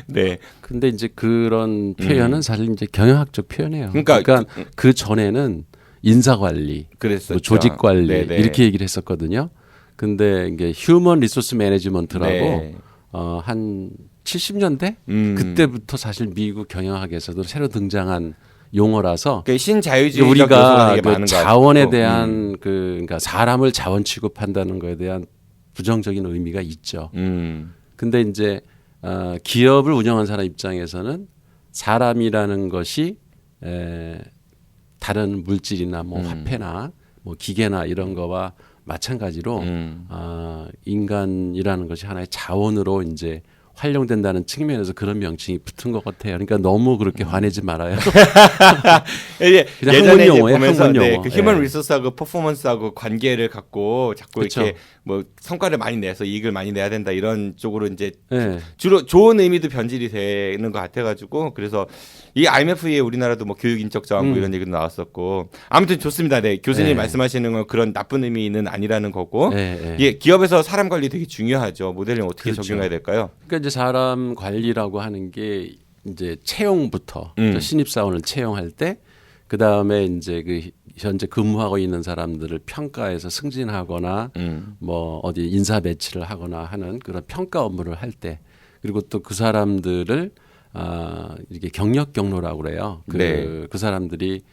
S4: 네.
S7: 근데 이제 그런 표현은 사실 이제 경영학적 표현이에요.
S4: 그러니까
S7: 그 전에는 인사 관리,
S4: 그랬었죠.
S7: 뭐 조직 관리
S4: 네네.
S7: 이렇게 얘기를 했었거든요. 근데 이게 휴먼 리소스 매니지먼트라고
S4: 네.
S7: 한 70년대 그때부터 사실 미국 경영학에서도 새로 등장한 용어라서
S4: 그러니까 신자유주의적 요소가
S7: 우리가
S4: 되게
S7: 그
S4: 많은 것
S7: 자원에
S4: 같고.
S7: 대한 그러니까 사람을 자원 취급한다는 거에 대한 부정적인 의미가 있죠. 근데 이제 기업을 운영한 사람 입장에서는 사람이라는 것이 다른 물질이나 뭐 화폐나 뭐 기계나 이런 거와 마찬가지로 인간이라는 것이 하나의 자원으로 이제 활용된다는 측면에서 그런 명칭이 붙은 것 같아요. 그러니까 너무 그렇게 화내지 말아요.
S4: 이제
S7: 그냥
S4: 예전에
S7: 학문
S4: 이제
S7: 용어예요,
S4: 보면서
S7: 학문
S4: 네,
S7: 용어.
S4: 그 휴먼
S7: 예.
S4: 리소스하고 퍼포먼스하고 관계를 갖고 자꾸
S7: 그쵸.
S4: 이렇게 뭐 성과를 많이 내서 이익을 많이 내야 된다 이런 쪽으로 이제
S7: 예.
S4: 주로 좋은 의미도 변질이 되는 것 같아가지고 그래서 이 IMF에 우리나라도 뭐 교육 인적 자원 뭐 이런 얘기도 나왔었고 아무튼 좋습니다. 네 교수님
S7: 예.
S4: 말씀하시는 건 그런 나쁜 의미는 아니라는 거고
S7: 예, 예.
S4: 예, 기업에서 사람 관리 되게 중요하죠. 모델링 어떻게
S7: 그렇죠.
S4: 적용해야 될까요?
S7: 그러니까 이제 사람 관리라고 하는 게 이제 채용부터 신입 사원을 채용할 때 그 다음에 이제 그 현재 근무하고 있는 사람들을 평가해서 승진하거나 뭐 어디 인사 배치를 하거나 하는 그런 평가 업무를 할 때 그리고 또 그 사람들을 이렇게 경력 경로라고 그래요.
S4: 네.
S7: 그 사람들이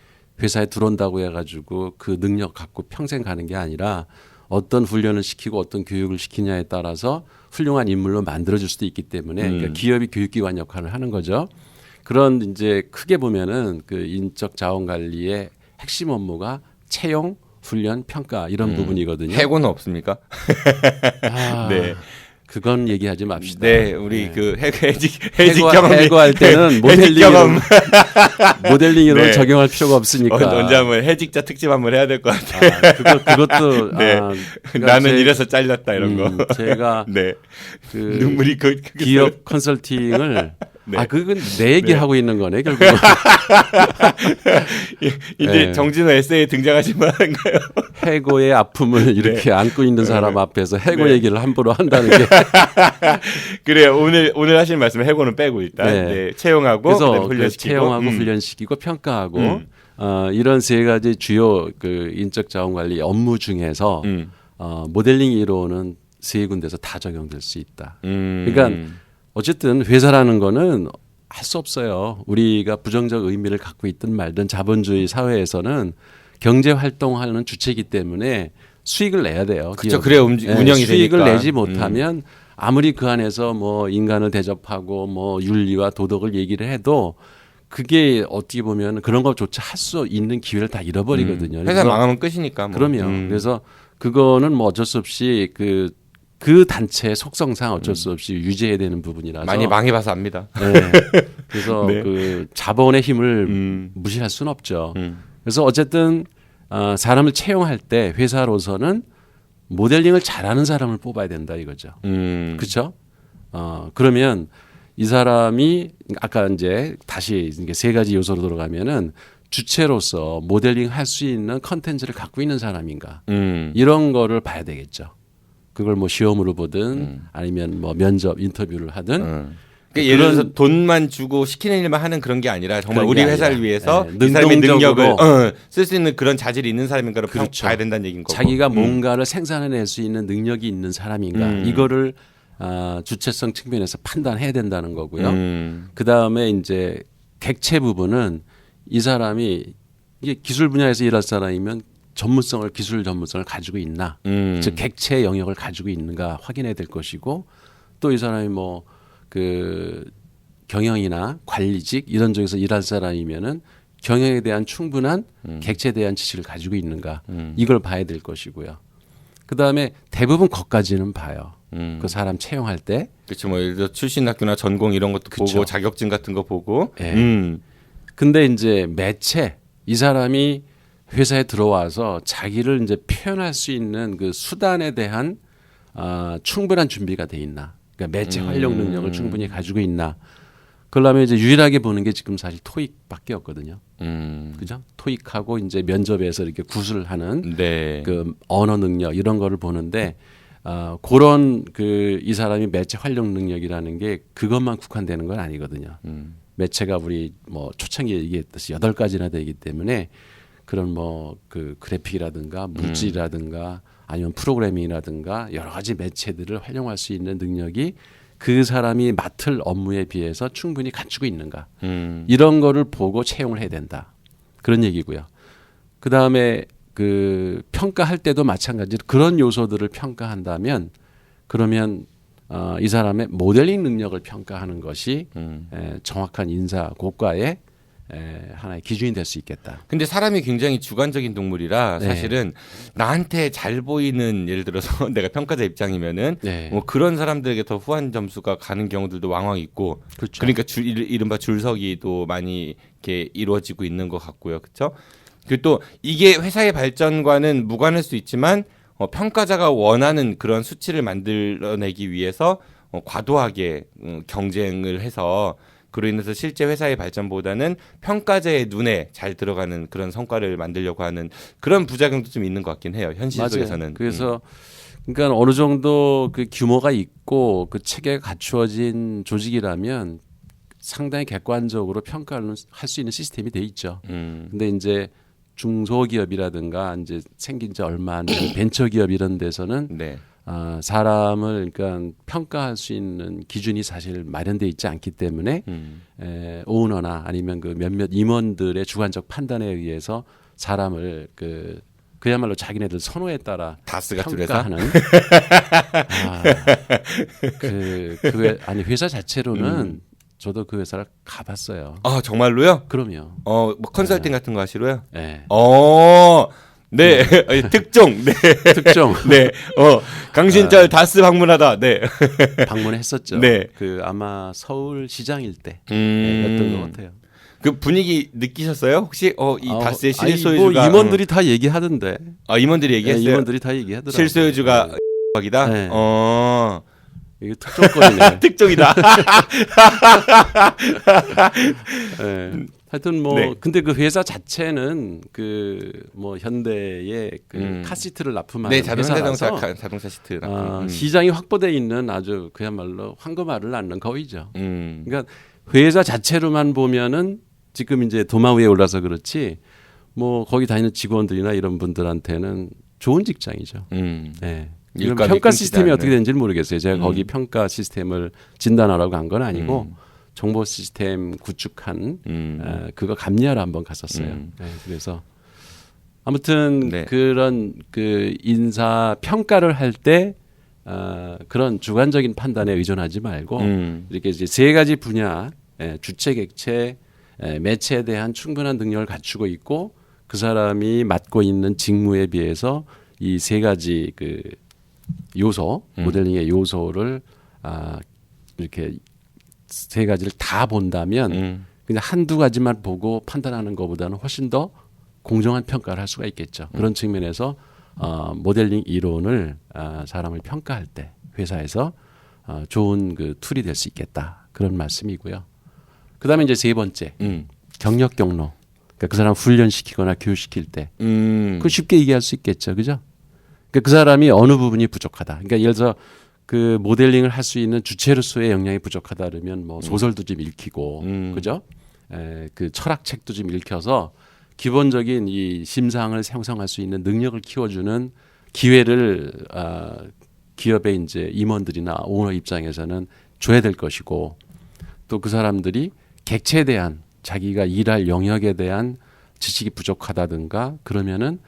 S7: 회사에 들어온다고 해가지고 그 능력 갖고 평생 가는 게 아니라 어떤 훈련을 시키고 어떤 교육을 시키냐에 따라서 훌륭한 인물로 만들어줄 수도 있기 때문에 그러니까 기업이 교육기관 역할을 하는 거죠. 그런 이제 크게 보면은 그 인적 자원 관리의 핵심 업무가 채용, 훈련, 평가 이런 부분이거든요.
S4: 해고는 없습니까?
S7: 네. 그건 얘기하지 맙시다.
S4: 네, 우리 그 해직
S7: 해고할 때는 모델링으로
S4: 네.
S7: 적용할 필요가 없으니까.
S4: 언제 한번 해직자 특집 한번 해야 될 것 같아요.
S7: 그것도
S4: 네.
S7: 그러니까
S4: 나는 이래서 잘렸다 이런 거.
S7: 제가
S4: 네.
S7: 그
S4: 눈물이
S7: 기업 컨설팅을
S4: 네.
S7: 그건 내 얘기하고 있는 거네 결국.
S4: 이제
S7: 네.
S4: 정진호 에세이에 등장하신 분인가요?
S7: 해고의 아픔을 이렇게 안고 있는 사람 앞에서 해고 얘기를 함부로 한다는 게.
S4: 그래요. 오늘 하신 말씀 해고는 빼고 일단 네. 채용하고
S7: 그래서
S4: 훈련시키고
S7: 채용하고 훈련시키고 평가하고 이런 세 가지 주요 그 인적 자원 관리 업무 중에서 모델링 이론은 세 군데서 다 적용될 수 있다. 그러니까 어쨌든 회사라는 거는 할 수 없어요. 우리가 부정적 의미를 갖고 있든 말든 자본주의 사회에서는 경제 활동하는 주체이기 때문에 수익을 내야 돼요.
S4: 그렇죠. 그래야 운영이
S7: 수익을
S4: 되니까.
S7: 내지 못하면 아무리 그 안에서 뭐 인간을 대접하고 뭐 윤리와 도덕을 얘기를 해도 그게 어떻게 보면 그런 것조차 할 수 있는 기회를 다 잃어버리거든요.
S4: 회사 망하면 끝이니까. 뭐.
S7: 그럼요. 그래서 그거는 뭐 어쩔 수 없이 그 단체의 속성상 어쩔 수 없이 유지해야 되는 부분이라서
S4: 많이 망해봐서 압니다.
S7: 네. 그래서
S4: 네.
S7: 그 자본의 힘을 무시할 수는 없죠. 그래서 어쨌든 사람을 채용할 때 회사로서는 모델링을 잘하는 사람을 뽑아야 된다 이거죠. 그렇죠? 그러면 이 사람이 아까 이제 다시 이게 세 가지 요소로 들어가면은 주체로서 모델링 할 수 있는 컨텐츠를 갖고 있는 사람인가 이런 거를 봐야 되겠죠. 그걸 뭐 시험으로 보든 아니면 뭐 면접 인터뷰를 하든
S4: 그러니까 예를 들어서 돈만 주고 시키는 일만 하는 그런 게 아니라 정말
S7: 그런
S4: 우리
S7: 게
S4: 회사를
S7: 아니라.
S4: 위해서
S7: 네.
S4: 이 사람의 능력을
S7: 능동적으로
S4: 쓸 수 있는 그런 자질이 있는 사람인가를
S7: 그렇죠.
S4: 봐야 된다는 얘기인 거고.
S7: 자기가 뭔가를 생산해낼 수 있는 능력이 있는 사람인가 이거를 주체성 측면에서 판단해야 된다는 거고요. 그 다음에 이제 객체 부분은 이 사람이 이게 기술 분야에서 일할 사람이면 기술 전문성을 가지고 있나, 즉 객체 영역을 가지고 있는가 확인해야 될 것이고, 또 이 사람이 뭐 그 경영이나 관리직 이런 쪽에서 일할 사람이면은 경영에 대한 충분한 객체에 대한 지식을 가지고 있는가 이걸 봐야 될 것이고요. 그 다음에 대부분 것까지는 봐요. 그 사람 채용할 때.
S4: 그렇죠. 뭐 예를 들어 출신 학교나 전공 이런 것도
S7: 그쵸.
S4: 보고 자격증 같은 거 보고.
S7: 네. 근데 이제 매체 이 사람이 회사에 들어와서 자기를 이제 표현할 수 있는 그 수단에 대한 충분한 준비가 돼 있나? 그러니까 매체 활용 능력을 충분히 가지고 있나? 그러려면 이제 유일하게 보는 게 지금 사실 토익밖에 없거든요. 그죠? 토익하고 이제 면접에서 이렇게 구술하는
S4: 네.
S7: 그 언어 능력 이런 거를 보는데 그런 그 이 사람이 매체 활용 능력이라는 게 그것만 국한되는 건 아니거든요. 매체가 우리 뭐 초창기에 얘기했듯이 8가지나 되기 때문에 그런 뭐 그 그래픽이라든가 물질이라든가 아니면 프로그래밍이라든가 여러 가지 매체들을 활용할 수 있는 능력이 그 사람이 맡을 업무에 비해서 충분히 갖추고 있는가 이런 거를 보고 채용을 해야 된다 그런 얘기고요. 그 다음에 그 평가할 때도 마찬가지로 그런 요소들을 평가한다면 그러면 이 사람의 모델링 능력을 평가하는 것이 정확한 인사 고과의 하나의 기준이 될 수 있겠다.
S4: 근데 사람이 굉장히 주관적인 동물이라 사실은 나한테 잘 보이는 예를 들어서 내가 평가자 입장이면은 뭐 그런 사람들에게 더 후한 점수가 가는 경우들도 왕왕 있고
S7: 그렇죠.
S4: 그러니까 이른바 줄서기도 많이 이렇게 이루어지고 있는 것 같고요. 그렇죠? 그리고 또 이게 회사의 발전과는 무관할 수 있지만 평가자가 원하는 그런 수치를 만들어내기 위해서 과도하게 경쟁을 해서 그로 인해서 실제 회사의 발전보다는 평가자의 눈에 잘 들어가는 그런 성과를 만들려고 하는 그런 부작용도 좀 있는 것 같긴 해요. 현실
S7: 맞아요.
S4: 속에서는.
S7: 그래서 그러니까 어느 정도 그 규모가 있고 그 체계가 갖추어진 조직이라면 상당히 객관적으로 평가를 할 수 있는 시스템이 돼 있죠. 근데 이제 중소기업이라든가 이제 생긴 지 얼마 안 된 벤처기업 이런 데서는
S4: 네.
S7: 사람을 그러니까 평가할 수 있는 기준이 사실 마련돼 있지 않기 때문에 오너나 아니면 그 몇몇 임원들의 주관적 판단에 의해서 사람을 그야말로 자기네들 선호에 따라
S4: 다스가
S7: 평가하는 아니 회사 자체로는 저도 그 회사를 가봤어요.
S4: 아 정말로요?
S7: 그럼요.
S4: 뭐 컨설팅 같은 거 하시러요?
S7: 네.
S4: 네. 특종. 네.
S7: 특종.
S4: 네. 강신철 다스 방문하다. 네.
S7: 방문했었죠.
S4: 네.
S7: 그 아마 서울시장일 때 였던 것 같아요.
S4: 그 분위기 느끼셨어요? 혹시 이 다스의
S7: 뭐
S4: 실소유주가
S7: 임원들이 다 얘기하던데.
S4: 임원들이 얘기했어요.
S7: 네, 임원들이 다 얘기하더라고요.
S4: 실소유주가 이다.
S7: 네. 이게 특종거리네.
S4: 특종이다.
S7: 네. 하여튼 뭐
S4: 네.
S7: 근데 그 회사 자체는 그 뭐 현대의 그 카시트를 납품하는
S4: 네,
S7: 회사라서
S4: 자동차 시트.
S7: 시장이 확보돼 있는 아주 그야말로 황금알을 낳는 거위죠. 그러니까 회사 자체로만 보면은 지금 이제 도마 위에 올라서 그렇지 뭐 거기 다니는 직원들이나 이런 분들한테는 좋은 직장이죠. 네. 이건 평가 시스템이 어떻게 되는지는 모르겠어요. 제가 거기 평가 시스템을 진단하라고 간 건 아니고 정보 시스템 구축한 그거 감리하러 한번 갔었어요. 네, 그래서 아무튼
S4: 네.
S7: 그런 그 인사 평가를 할 때 그런 주관적인 판단에 의존하지 말고 이렇게 이제 3가지 분야 주체, 객체, 매체에 대한 충분한 능력을 갖추고 있고 그 사람이 맡고 있는 직무에 비해서 이 3가지 그 요소 모델링의 요소를 이렇게 3가지를 다 본다면 그냥 한두 가지만 보고 판단하는 것보다는 훨씬 더 공정한 평가를 할 수가 있겠죠. 그런 측면에서 모델링 이론을 사람을 평가할 때 회사에서 좋은 그 툴이 될 수 있겠다. 그런 말씀이고요. 그다음에 이제 3번째 경력 경로. 그러니까 그 사람 훈련시키거나 교육시킬 때 그 쉽게 얘기할 수 있겠죠. 그죠? 그러니까 그 사람이 어느 부분이 부족하다. 그러니까 예를 들어서 그 모델링을 할 수 있는 주체로서의 역량이 부족하다 그러면 뭐 소설도 좀 읽히고 그죠? 그 철학책도 좀 읽혀서 기본적인 이 심상을 형성할 수 있는 능력을 키워주는 기회를 기업의 이제 임원들이나 오너 입장에서는 줘야 될 것이고 또 그 사람들이 객체에 대한 자기가 일할 영역에 대한 지식이 부족하다든가 그러면은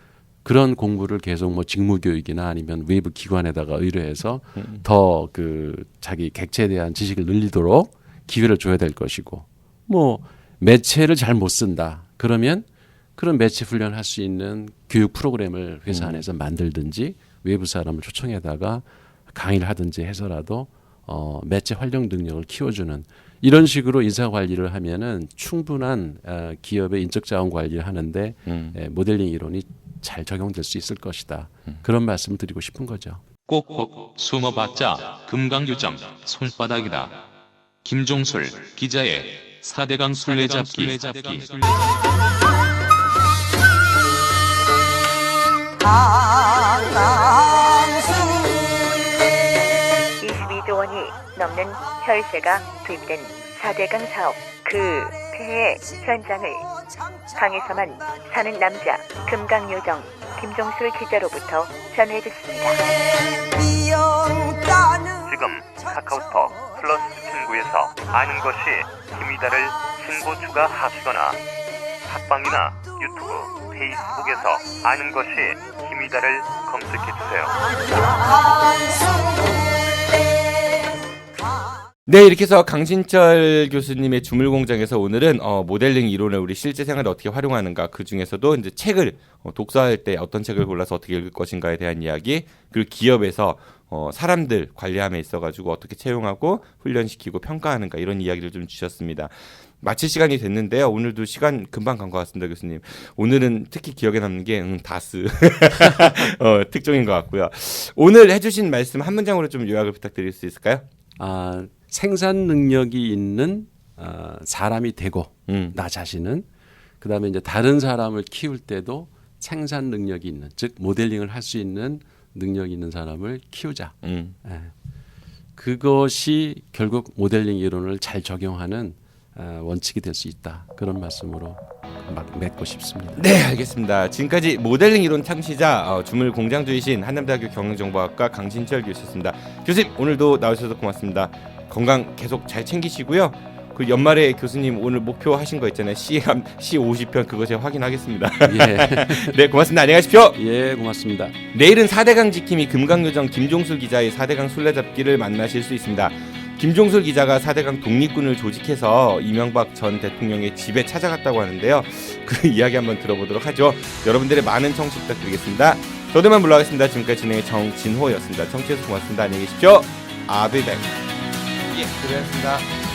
S7: 그런 공부를 계속 뭐 직무교육이나 아니면 외부 기관에다가 의뢰해서 더 그 자기 객체에 대한 지식을 늘리도록 기회를 줘야 될 것이고 뭐 매체를 잘 못 쓴다 그러면 그런 매체 훈련할 수 있는 교육 프로그램을 회사 안에서 만들든지 외부 사람을 초청해다가 강의를 하든지 해서라도 매체 활용 능력을 키워주는 이런 식으로 인사 관리를 하면은 충분한 기업의 인적 자원 관리를 하는데 모델링 이론이 잘 적용될 수 있을 것이다. 그런 말씀을 드리고 싶은 거죠.
S9: 꼭꼭 숨어봤자 금강유정 손바닥이다. 김종술 기자의 4대강 술래잡기.
S10: 22조 원이 넘는 혈세가 투입된 4대강 사업 그 폐해 현장을 강에서만 사는 남자 금강요정 김종술 기자로부터 전해듣습니다.
S11: 지금 카카오톡 플러스 친구에서 아는 것이 힘이다를 신고 추가하시거나 팟빵이나 유튜브, 페이스북에서 아는 것이 힘이다를 검색해주세요.
S4: 네, 이렇게 해서 강신철 교수님의 주물공장에서 오늘은 모델링 이론을 우리 실제 생활에 어떻게 활용하는가, 그 중에서도 이제 책을 독서할 때 어떤 책을 골라서 어떻게 읽을 것인가에 대한 이야기, 그리고 기업에서 사람들 관리함에 있어가지고 어떻게 채용하고 훈련시키고 평가하는가, 이런 이야기를 좀 주셨습니다. 마칠 시간이 됐는데요. 오늘도 시간 금방 간 것 같습니다, 교수님. 오늘은 특히 기억에 남는 게 다스 특종인 것 같고요. 오늘 해주신 말씀 한 문장으로 좀 요약을 부탁드릴 수 있을까요?
S7: 생산 능력이 있는 사람이 되고 나 자신은 그다음에 이제 다른 사람을 키울 때도 생산 능력이 있는, 즉 모델링을 할 수 있는 능력이 있는 사람을 키우자. 그것이 결국 모델링 이론을 잘 적용하는 원칙이 될 수 있다. 그런 말씀으로 맺고 싶습니다.
S4: 네, 알겠습니다. 지금까지 모델링 이론 창시자 주물 공장주이신 한남대학교 경영정보학과 강신철 교수였습니다. 교수님, 오늘도 나오셔서 고맙습니다. 건강 계속 잘 챙기시고요. 그 연말에 교수님 오늘 목표 하신 거 있잖아요. 시 50편 그거 제가 확인하겠습니다.
S7: 예.
S4: 네, 고맙습니다. 안녕히 가십시오.
S7: 예, 고맙습니다.
S4: 내일은 4대강 지킴이 금강요정 김종술 기자의 4대강 술래잡기를 만나실 수 있습니다. 김종술 기자가 4대강 독립군을 조직해서 이명박 전 대통령의 집에 찾아갔다고 하는데요. 그 이야기 한번 들어보도록 하죠. 여러분들의 많은 청취 부탁드리겠습니다. 저도만 물러가겠습니다. 지금까지 진행의 정진호였습니다. 청취해주셔서 고맙습니다. 안녕히 계십시오. I'll be back. 예, 고생하셨습니다.